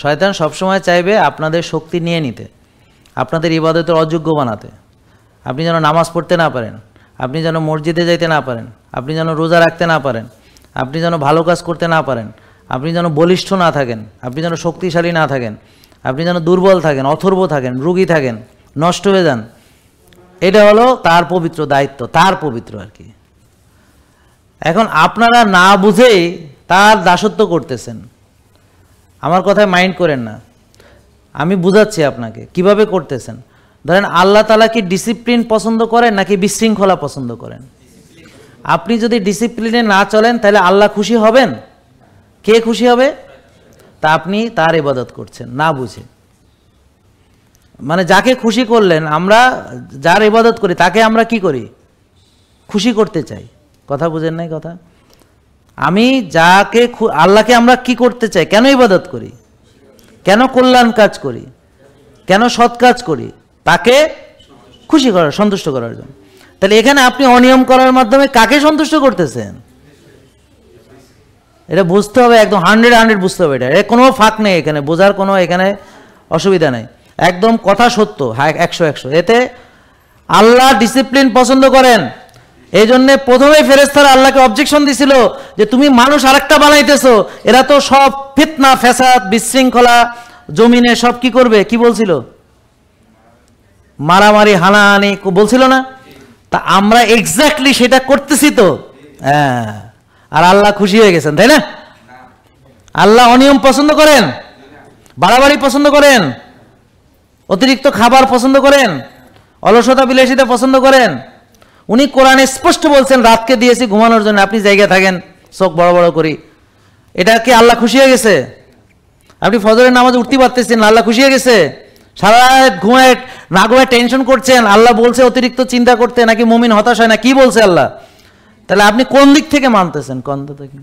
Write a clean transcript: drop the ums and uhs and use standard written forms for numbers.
শয়তান সবসময় চাইবে আপনাদের শক্তি নিয়ে নিতে, আপনাদের ইবাদতের অযোগ্য বানাতে, আপনি যেন নামাজ পড়তে না পারেন, আপনি যেন মসজিদে যাইতে না পারেন, আপনি যেন রোজা রাখতে না পারেন, আপনি যেন ভালো কাজ করতে না পারেন, আপনি যেন বলিষ্ঠ না থাকেন, আপনি যেন শক্তিশালী না থাকেন, আপনি যেন দুর্বল থাকেন, অথর্ব থাকেন, রোগী থাকেন, নষ্ট হয়ে যান। এটা হলো তার পবিত্র দায়িত্ব, তার পবিত্র আর কি। এখন আপনারা না বুঝেই তার দাসত্ব করতেছেন। আমার কথায় মাইন্ড করেন না, আমি বুঝাচ্ছি আপনাকে কিভাবে করতেছেন। ধরেন আল্লাহ তাআলা কি ডিসিপ্লিন পছন্দ করেন নাকি বিশৃঙ্খলা পছন্দ করেন? আপনি যদি ডিসিপ্লিনে না চলেন তাহলে আল্লাহ খুশি হবেন? কে খুশি হবে? তা আপনি তার ইবাদত করছেন না বুঝে। মানে যাকে খুশি করলেন, আমরা যার ইবাদত করি তাকে আমরা কি করি? খুশি করতে চাই। কথা বুঝেন নাই কথা? আমি যাকে আল্লাহকে আমরা কি করতে চাই, কেন ইবাদত করি, কেন কল্যাণ কাজ করি, কেন সৎ কাজ করি? তাকে খুশি করার, সন্তুষ্ট করার জন্য। তাহলে এখানে আপনি অনিয়ম করার মাধ্যমে কাকে সন্তুষ্ট করতেছেন? এটা বুঝতে হবে, একদম 100 বুঝতে হবে। এটা কোনো ফাঁক নেই এখানে, বোঝার কোনো এখানে অসুবিধা নেই, একদম কথা সত্য, 100। এতে আল্লাহ ডিসিপ্লিন পছন্দ করেন। এই জন্যে প্রথমেই ফেরেশতারা আল্লাহকে অবজেকশন দিছিল যে তুমি মানুষ আরেকটা বানাইতেছো, এরা তো সব ফিতনা ফ্যাসাদ বিশৃঙ্খলা জমিনে সব কি করবে, কি বলছিল? মারামারি হানাহানি বলছিল না? তা আমরা এক্স্যাক্টলি সেটা করতেছি তো। হ্যাঁ, আর আল্লাহ খুশি হয়ে গেছেন, তাই না? আল্লাহ অনিয়ম পছন্দ করেন, বাড়াবাড়ি পছন্দ করেন, অতিরিক্ত খাবার পছন্দ করেন, অলসতা বিলাসিতা পছন্দ করেন। উনি কোরআনে স্পষ্ট বলছেন রাতকে দিয়েছি ঘুমানোর জন্য, আপনি জায়গায় থাকেন চোখ বড় বড় করি। এটা কি আল্লাহ খুশি হয়ে গেছে? আপনি ফজরের নামাজে উঠতে পারতেছেন, আল্লাহ খুশি হয়ে গেছে? সারা রাত ঘুমায় না ঘুমায় টেনশন করছেন, আল্লাহ বলছে অতিরিক্ত চিন্তা করতে, নাকি মুমিন হতাশ হয় না? কি বলছে আল্লাহ? তাহলে আপনি কোন দিক থেকে মানতেছেন? কোন দিক থেকে?